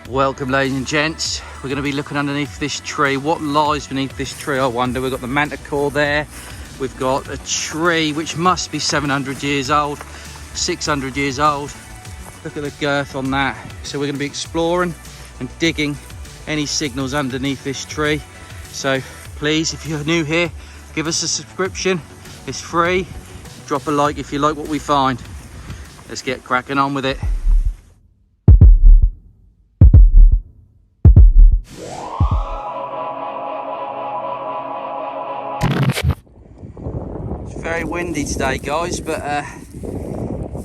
Welcome, ladies and gents. We're going to be looking underneath this tree. What lies beneath this tree, I wonder? We've got the Manticore there. We've got a tree which must be 700 years old, 600 years old. Look at the girth on that. So we're going to be exploring and digging any signals underneath this tree. So please, if you're new here, give us a subscription. It's free. Drop a like if you like what we find. Let's get cracking on with it. Very windy today, guys, but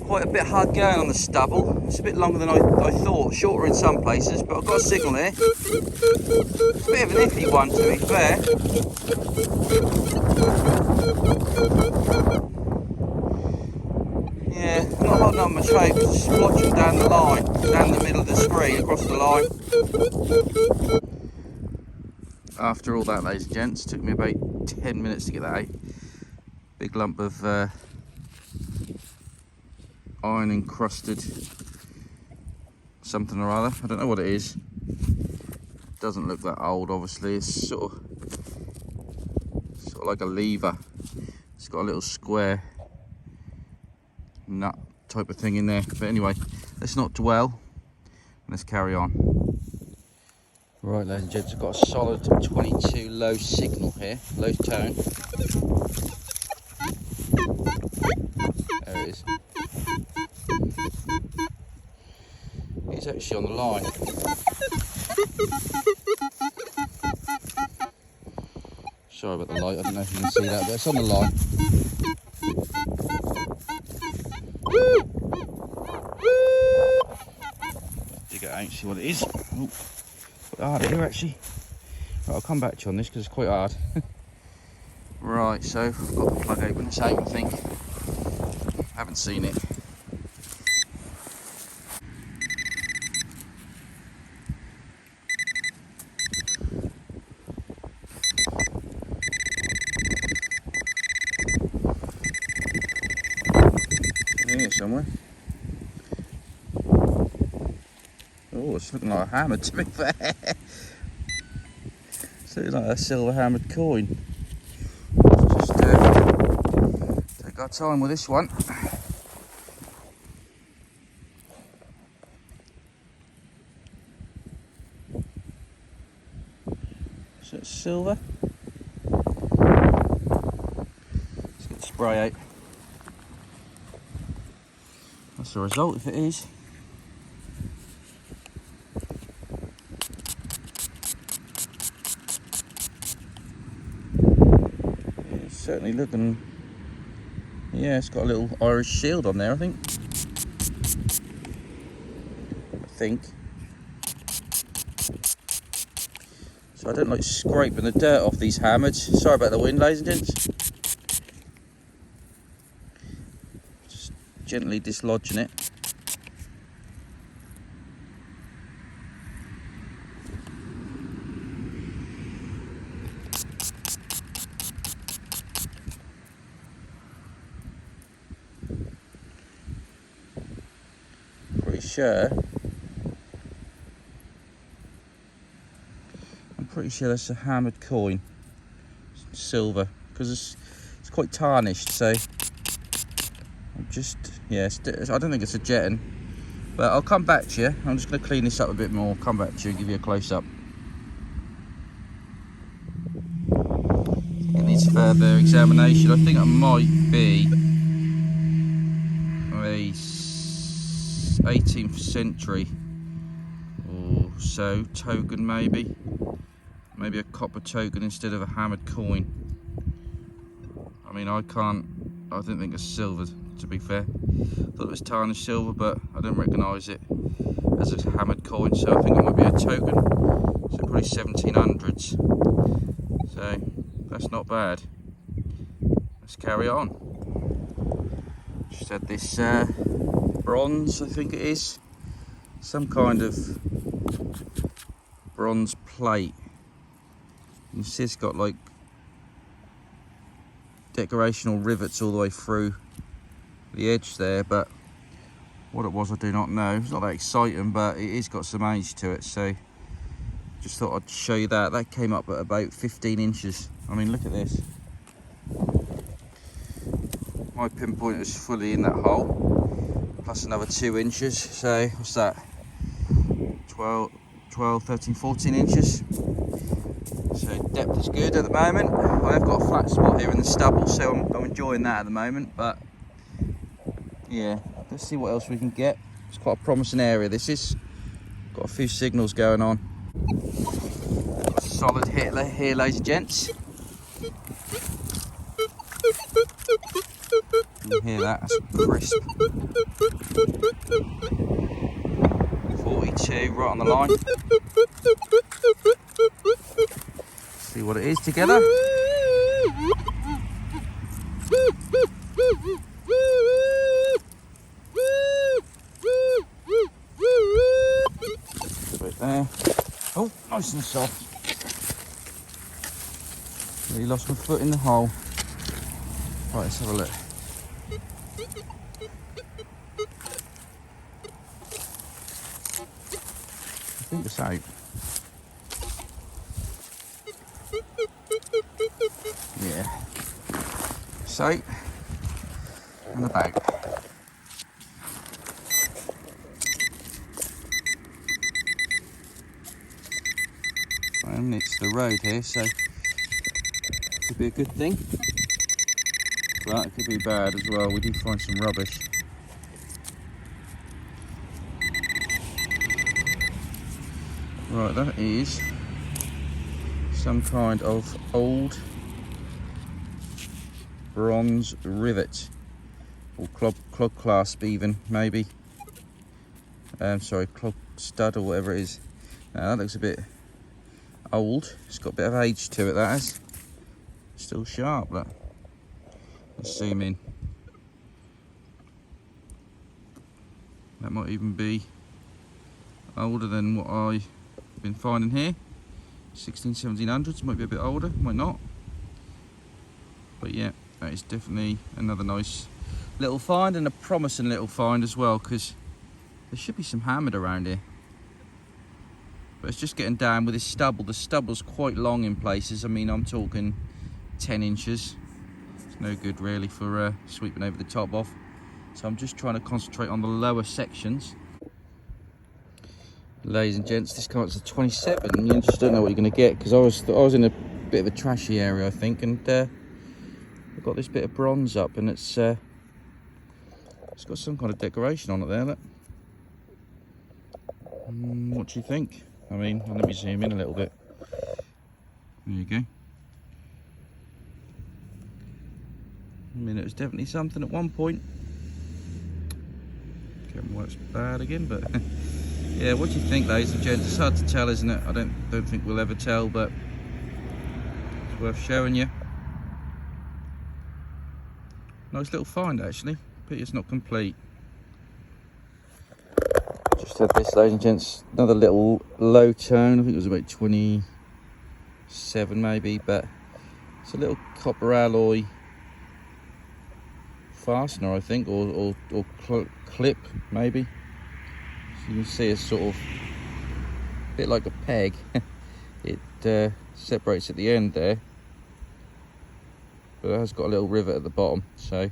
quite a bit hard going on the stubble. It's a bit longer than I thought, shorter in some places, but I've got a signal here. It's a bit of an iffy one, to be fair. Yeah, not much hope, just watching down the line, down the middle of the screen, across the line. After all that, ladies and gents, took me about 10 minutes to get that out. Big lump of iron encrusted something or other. I don't know what it is. Doesn't look that old, obviously. It's sort of like a lever. It's got a little square nut type of thing in there. But anyway, let's not dwell. Let's carry on. Right, ladies and gents, I've got a solid 22 low signal here, low tone. There it is. It's actually on the line. Sorry about the light, I don't know if you can see that, but it's on the line. Dig it out and see what it is. Ooh, quite hard here actually. Right, I'll come back to you on this because it's quite hard. Right, so I've got the plug open, it's out I think. Haven't seen it. In here somewhere. Oh, it's looking like a hammer to be fair. It's looking like a silver hammered coin. Just take our time with this one. So it's silver. Let's get the spray out. That's the result if it is. Yeah, it's certainly looking. Yeah, it's got a little Irish shield on there, I think. So I don't like scraping the dirt off these hammers. Sorry about the wind, ladies and gents. Just gently dislodging it. I'm pretty sure that's a hammered coin, silver, because it's quite tarnished. So I'm just, yeah, I don't think it's a jetton, but I'll come back to you. I'm just going to clean this up a bit more, come back to you and give you a close up. It needs further examination. I think it might be a 18th century or so token, maybe a copper token instead of a hammered coin. I mean, I don't think it's silver, to be fair. Thought it was tarnished silver, but I don't recognise it as a hammered coin, so I think it might be a token. So probably 1700s. So that's not bad. Let's carry on. Just had this bronze, I think it is, some kind of bronze plate. You see it's got like decorational rivets all the way through the edge there, but What it was, I do not know. It's not that exciting, but it has got some age to it, so just thought I'd show you that. That came up at about 15 inches. I mean, look at this. My pinpoint is fully in that hole, plus another 2 inches. So what's that? 12, 13, 14 inches. So depth is good at the moment. I have got a flat spot here in the stubble, so I'm enjoying that at the moment. But yeah, let's see what else we can get. It's quite a promising area, this is. Got a few signals going on. Solid hit here, ladies and gents. You hear that? That's crisp. 42 right on the line. See what it is together. Right there. Oh, nice and soft. Really lost my foot in the hole. Right, let's have a look. I think it's out. Yeah. So, and the bag. And it's the road here, so it could be a good thing. But it could be bad as well. We do find some rubbish. Right, that is some kind of old bronze rivet, or clog clasp even, maybe. Sorry, clog stud or whatever it is. Now that looks a bit old. It's got a bit of age to it, that is. Still sharp, look. Let's zoom in. That might even be older than what I've been finding here. 1700s, might be a bit older, might not. But yeah, that is definitely another nice little find, and a promising little find as well, because there should be some hammered around here. But it's just getting down with this stubble. The stubble's quite long in places. I mean, I'm talking 10 inches. It's no good really for sweeping over the top off. So I'm just trying to concentrate on the lower sections. Ladies and gents, this cart's a 27. You just don't know what you're going to get, because I was in a bit of a trashy area, I think, and I've got this bit of bronze up, and it's got some kind of decoration on it there. Look. What do you think? I mean, let me zoom in a little bit. There you go. I mean, it was definitely something at one point. Camera works bad again, but yeah, what do you think, ladies and gents? It's hard to tell, isn't it? I don't think we'll ever tell, but it's worth showing you. Nice little find, actually. Pity it's not complete. Just had this, ladies and gents, another little low tone. I think it was about 27 maybe, but it's a little copper alloy fastener, I think, or clip maybe. So you can see it's sort of a bit like a peg. It separates at the end there, but it has got a little rivet at the bottom, so,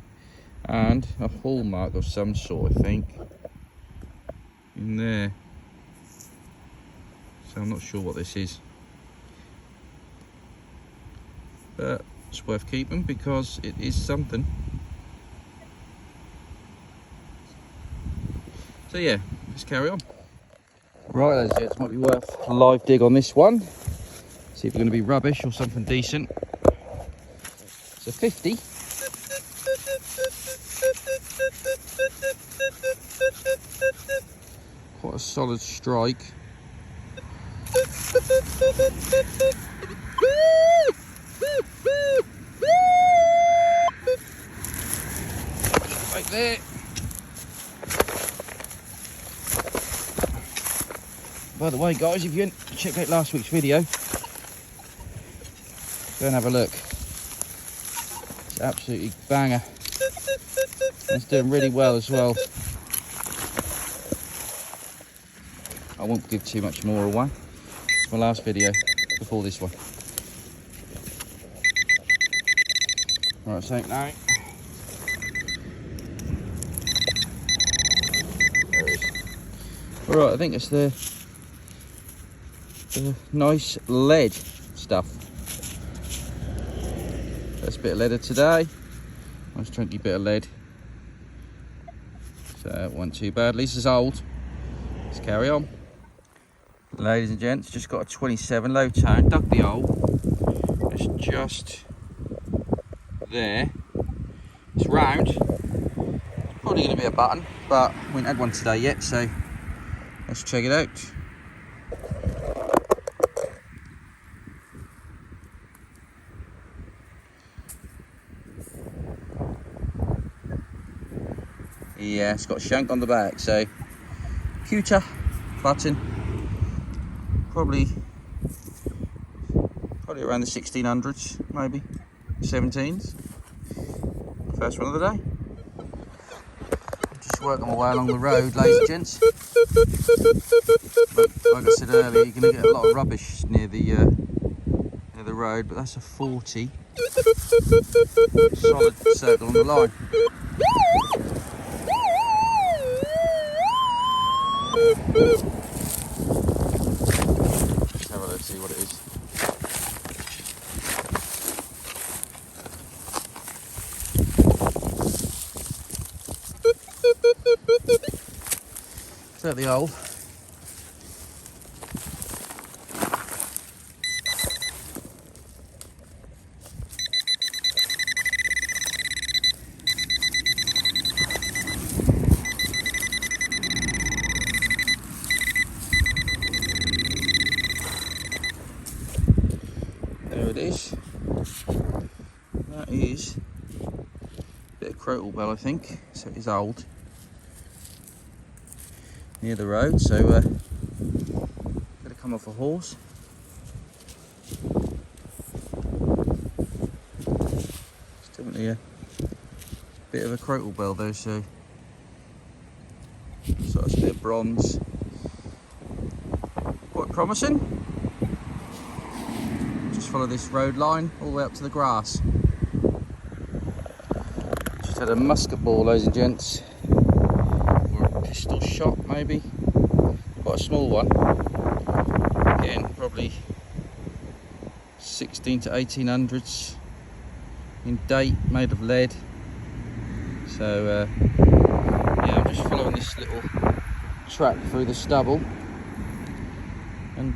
and a hallmark of some sort, I think, in there. So I'm not sure what this is, but it's worth keeping because it is something. So yeah, let's carry on. Right, ladies and gents, might be worth a live dig on this one. See if we're going to be rubbish or something decent. It's a 50. Quite a solid strike. Right there. By the way, guys, if you didn't check out last week's video, go and have a look. It's absolutely banger. It's doing really well as well. I won't give too much more away. It's my last video before this one. Right, so now. There it is. Alright, I think it's the nice lead stuff. First bit of lead of today. Nice chunky bit of lead. So it wasn't too bad. At least it's old. Let's carry on. Ladies and gents, just got a 27 low tone. Dug the hole. It's just there. It's round. It's probably going to be a button, but we haven't had one today yet, so let's check it out. Yeah, it's got a shank on the back, so pewter button, probably around the 1600s, maybe 17s. First one of the day. Just working my way along the road, ladies and gents. But like I said earlier, you're going to get a lot of rubbish near the road, but that's a 40 solid circle on the line. Let's have a look, see what it is. Is that the hole? There it is. That is a bit of Cradle bell, I think. So it is old. Near the road, so gotta come off a horse. It's definitely a bit of a Cradle bell though, so it's a bit of bronze. Quite promising. Just follow this road line all the way up to the grass. Just had a musket ball, ladies and gents. Pistol shot, maybe. Quite a small one. Again, probably 16 to 1800s in date, made of lead. So yeah, I'm just following this little track through the stubble and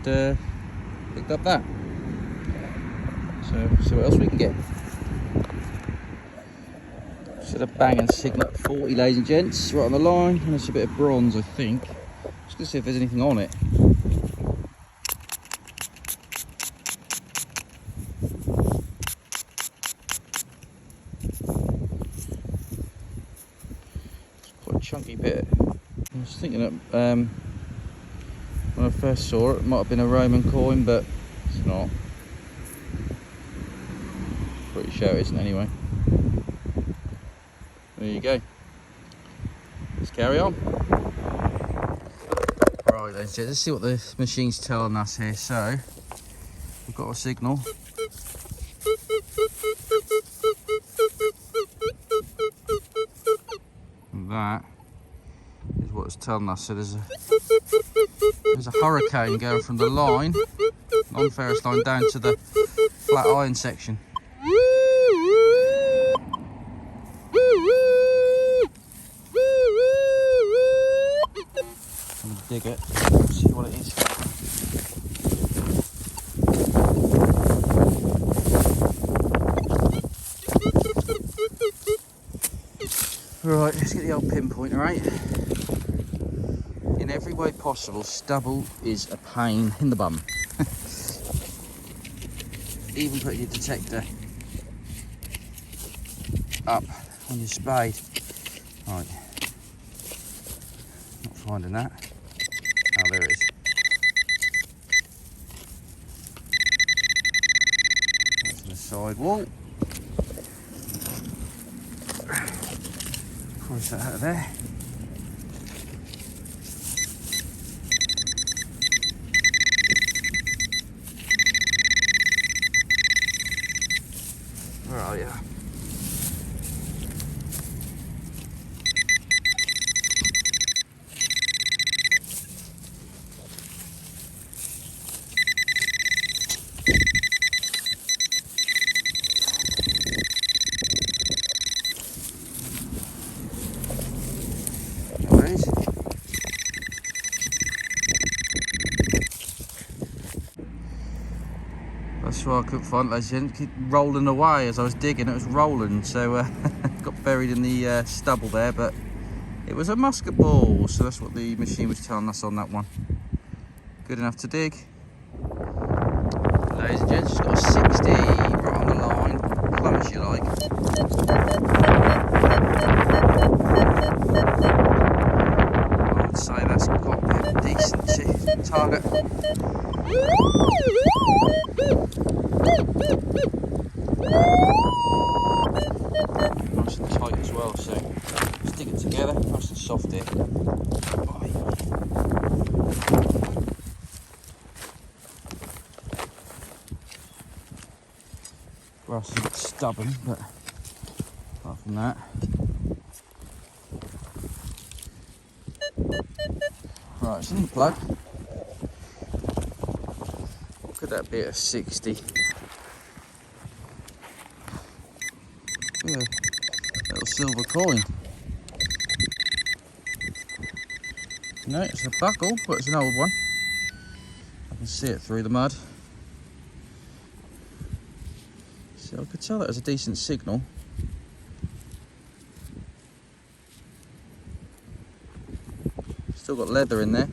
picked up that. So see what else we can get. Just a banging Signet 40, ladies and gents, right on the line, and it's a bit of bronze, I think. Just gonna see if there's anything on it. It's quite a chunky bit. I was thinking that when I first saw it, it might have been a Roman coin, but it's not. Pretty sure it isn't anyway. There you go. Let's carry on. Right, let's see what the machine's telling us here. So, we've got a signal. And that is what it's telling us. So there's a hurricane going from the line, non-ferrous line, down to the flat iron section. Dig it, see what it is. Right, let's get the old pinpointer out. In every way possible, stubble is a pain in the bum. Even putting your detector up on your spade. Right, not finding that. Oh, there it is. That's in the side wall. Push that out of there. Oh yeah. That's why I couldn't find it, ladies and gents. Keep rolling away as I was digging. It was rolling, so got buried in the stubble there. But it was a musket ball, so that's what the machine was telling us on that one. Good enough to dig. Ladies and gents, it's got a 60 right on the line, close you like. I would say that's got to be a decent target. Nice and tight as well, so stick it together, nice and soft here. Grass is a bit stubborn, but apart from that. Right, it's in the plug. What could that be at a 60? Yeah, little silver coin. No, it's a buckle, but it's an old one. I can see it through the mud. So I could tell that was a decent signal. Still got leather in there.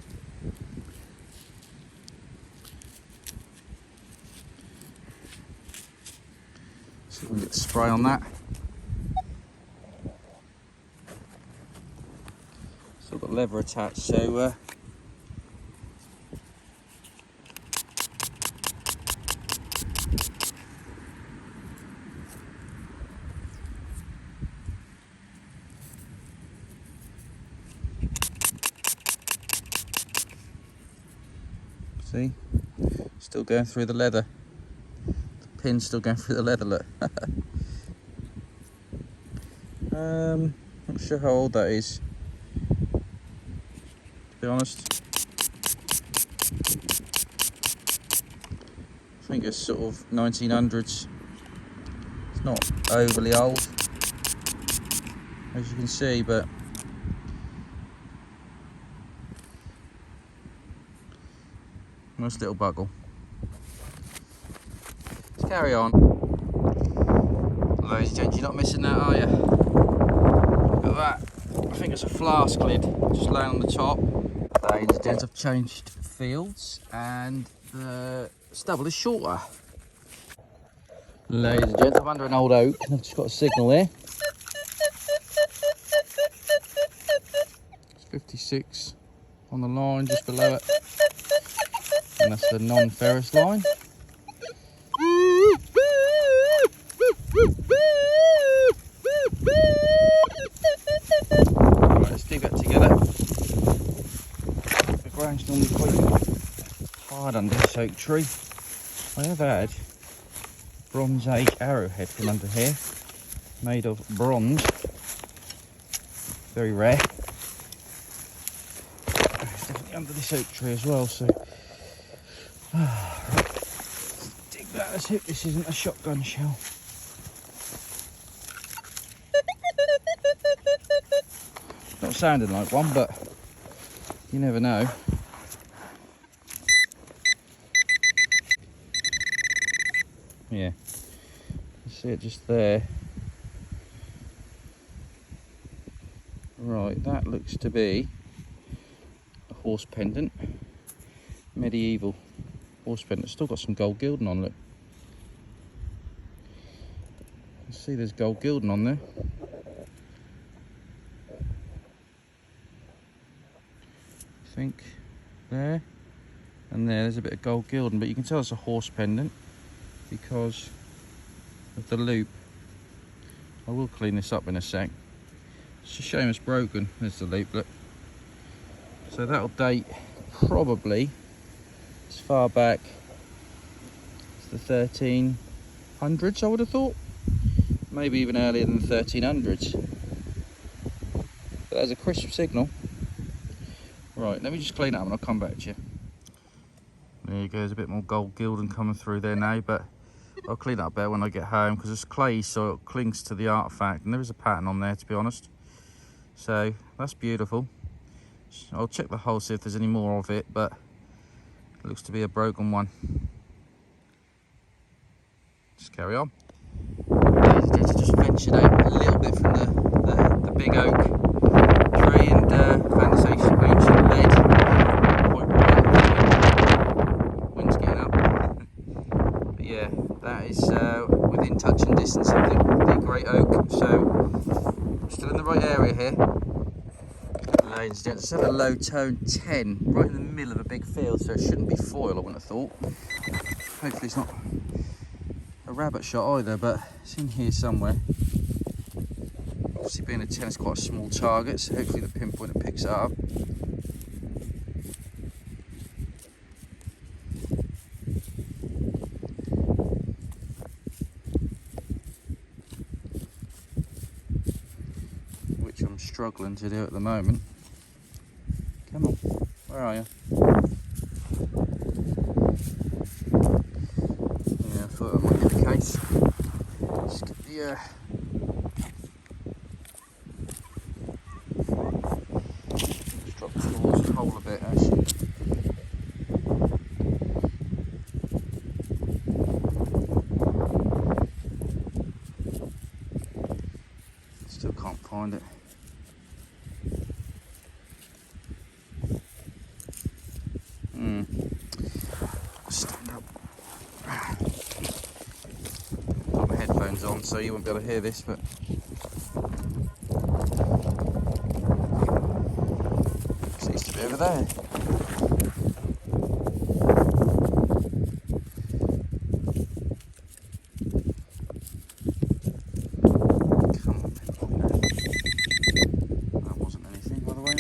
See if we can get the spray on that. Still got leather attached, so see, still going through the leather. The pin's still going through the leather, look. Not sure how old that is, to be honest. I think it's sort of 1900s. It's not overly old, as you can see, but nice little buckle. Let's carry on. Ladies and gents, you're not missing that, are you? Look at that. I think it's a flask lid just laying on the top. Ladies and gents, I've changed fields and the stubble is shorter. Ladies and gents, I'm under an old oak and I've just got a signal there. It's 56 on the line just below it. And that's the non-ferrous line. Right, let's dig that together. The ground's normally quite hard under this oak tree. I have had Bronze Age arrowhead from under here, made of bronze. Very rare. It's definitely under this oak tree as well, so let's dig that. Let's hope this isn't a shotgun shell. Not sounding like one, but you never know. Yeah, you see it just there. Right, that looks to be a horse pendant. Medieval horse pendant. Still got some gold gilding on, look. You see there's gold gilding on there. I think there and there's a bit of gold gilding, but you can tell it's a horse pendant because of the loop. I will clean this up in a sec. It's a shame it's broken. There's the loop, look. So that'll date probably as far back as the 1300s, I would have thought. maybe even earlier than the 1300s. But there's a crisp signal. Right, let me just clean it up and I'll come back to you. There you go, there's a bit more gold gilding coming through there now, but I'll clean it up better when I get home because it's clay, so it clings to the artefact, and there is a pattern on there, to be honest. So that's beautiful. I'll check the hole, see if there's any more of it, but it looks to be a broken one. Just carry on. Just ventured out a little bit from the big oak tree and found this ancient lead. Quite bright. Wind's getting up. But yeah, that is within touching distance of the great oak. So still in the right area here. Ladies and gents, it's at a low tone 10, right in the middle of a big field, so it shouldn't be foil, I wouldn't have thought. Hopefully it's not a rabbit shot either, but it's in here somewhere. Obviously being a 10 is quite a small target, so hopefully the pinpointer picks it up. Which I'm struggling to do at the moment. Come on, where are you? Yeah, I thought that might be the case. Just get the just drop towards the hole a bit actually. Still can't find it. Stand up. Got my headphones on, so you won't be able to hear this, but seems to be over there. Come on, pinpointer. That wasn't anything, by the way.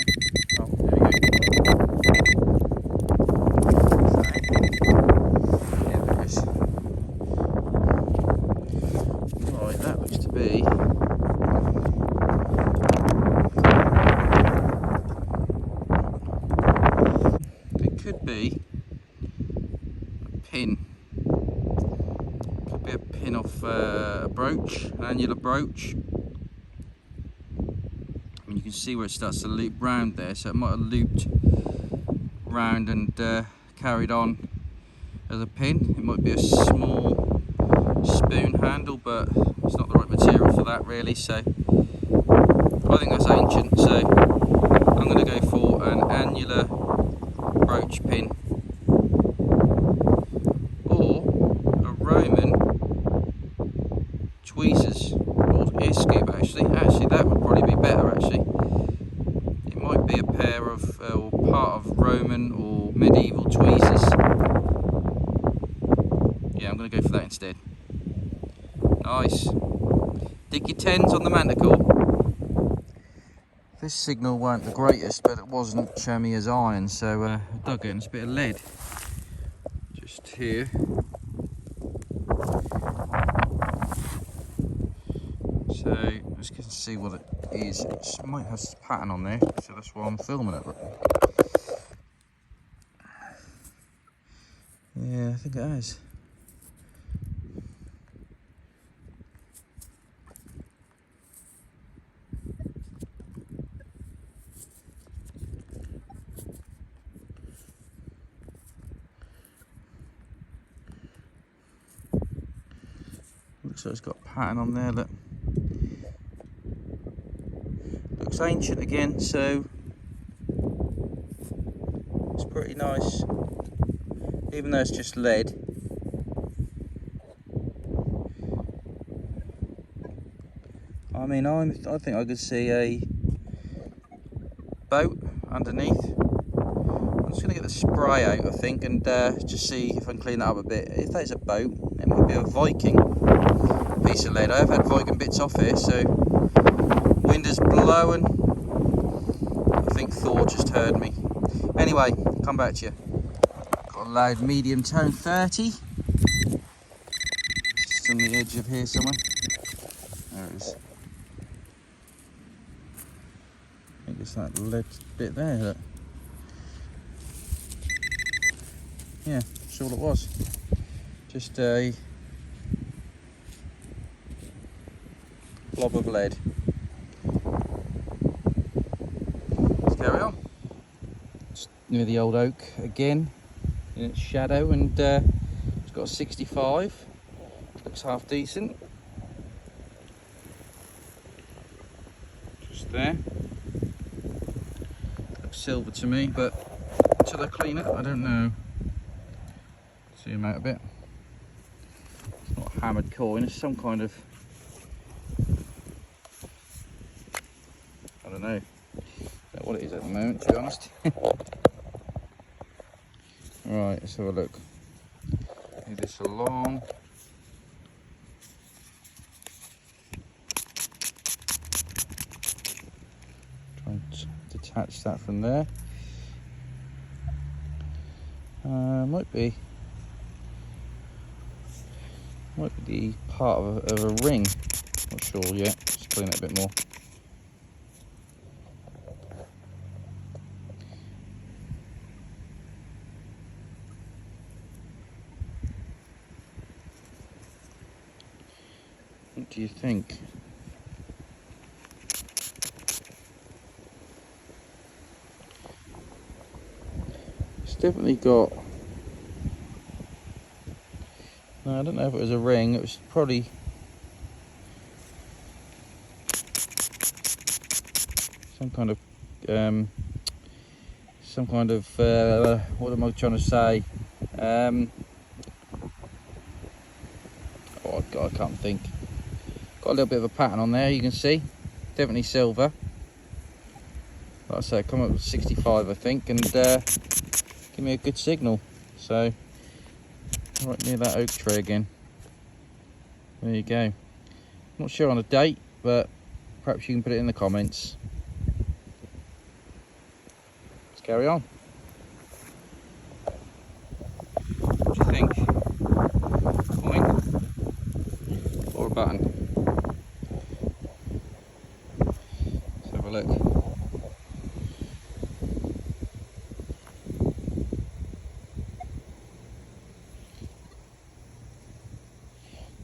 Oh, there we go. Be a pin. Could be a pin off a brooch, an annular brooch. And you can see where it starts to loop round there, so it might have looped round and carried on as a pin. It might be a small spoon handle, but it's not the right material for that really, so I think that's ancient, so I'm going to go for an annular brooch pin or a Roman tweezers or ear scoop. Actually that would probably be better. Actually, it might be a pair of or part of Roman or medieval tweezers. Yeah, I'm going to go for that instead. Nice. Dig your 10s on the Manticore. This signal weren't the greatest, but it wasn't chummy as iron, so I dug in. It's a bit of lead just here. So let's get to see what it is. It might have a pattern on there, so that's why I'm filming it. Yeah, I think it has. Looks like it's got a pattern on there that looks ancient again, so it's pretty nice, even though it's just lead. I mean, I think I could see a boat underneath. I'm just going to get the spray out, I think, and just see if I can clean that up a bit. If that is a boat, it might be a Viking piece of lead. I have had Viking bits off here, so wind is blowing. I think Thor just heard me. Anyway, come back to you. Got a loud medium tone 30. Just on the edge of here somewhere. is. I think it's that lead bit there, look. Yeah, that's all it was. Just a blob of lead. Let's carry on. Just near the old oak again, in its shadow, and it's got a 65. Looks half decent. Just there. Looks silver to me, but until I clean it, I don't know. Zoom out a bit. It's not a hammered coin, it's some kind of, I don't know what it is at the moment, to be honest. Right, let's have a look. Move this along. Try and detach that from there. Might be the part of a ring. Not sure yet. Just clean it a bit more. What do you think? It's definitely got. No, I don't know if it was a ring. It was probably some kind of what am I trying to say? Oh God, I can't think. Got a little bit of a pattern on there, you can see. Definitely silver. Like I say, come up with 65, I think, and give me a good signal. So, right near that oak tree again. There you go. Not sure on a date, but perhaps you can put it in the comments. Let's carry on. What do you think? Coin or a button? Let's have a look.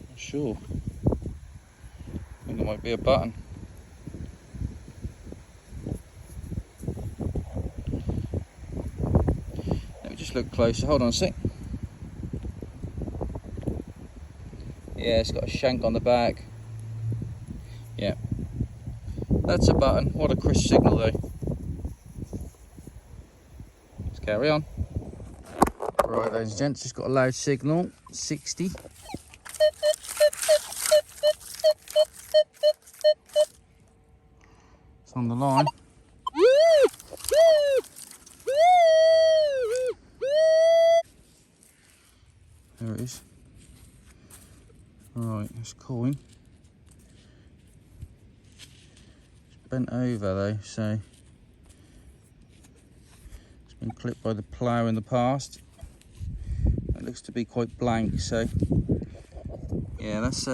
Not sure. I think it might be a button. Let me just look closer. Hold on a sec. Yeah, it's got a shank on the back. Yeah, that's a button. What a crisp signal though. Let's carry on. Right, ladies and gents, it's got a loud signal. 60. It's on the line. There it is. Right, this coin. It's bent over though, so it's been clipped by the plough in the past. It looks to be quite blank, so yeah, that's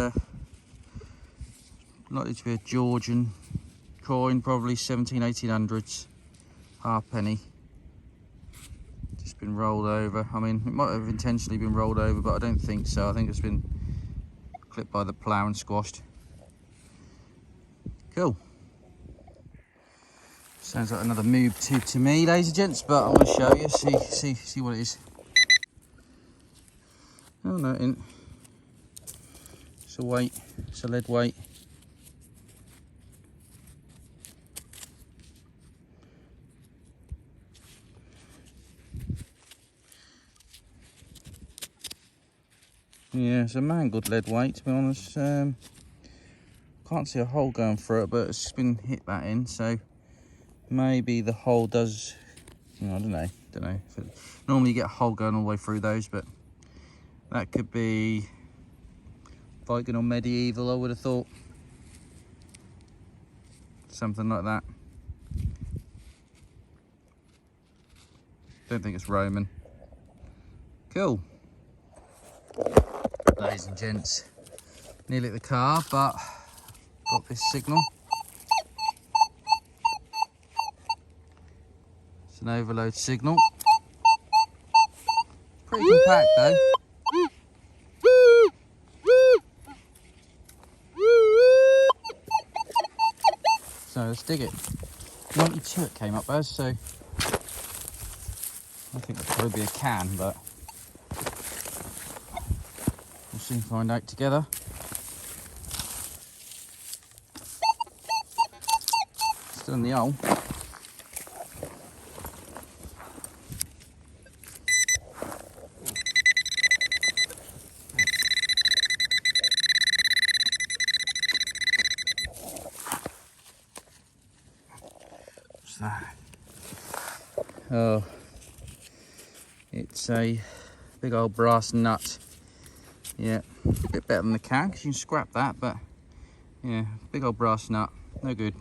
likely to be a Georgian coin, probably 1800s, halfpenny. Just been rolled over. I mean, it might have intentionally been rolled over, but I don't think so. I think it's been clipped by the plough and squashed. Cool. Sounds like another moob tube to me, ladies and gents, but I'm going to show you, see what it is. Oh no, it ain't. It's a weight, it's a lead weight. Yeah, it's a mangled lead weight, to be honest. Can't see a hole going through it, but it's just been hit that in, so maybe the hole does. I don't know. Normally you get a hole going all the way through those, but that could be Viking or medieval, I would have thought. Something like that. Don't think it's Roman. Cool. Ladies and gents, nearly at the car, but got this signal. It's an overload signal. Pretty compact though. So let's dig it. 92 it came up as, so I think that'll probably be a can, but we'll soon find out together. Still in the hole. What's that? Oh, it's a big old brass nut. Yeah, a bit better than the can because you can scrap that, but yeah, big old brass nut, no good.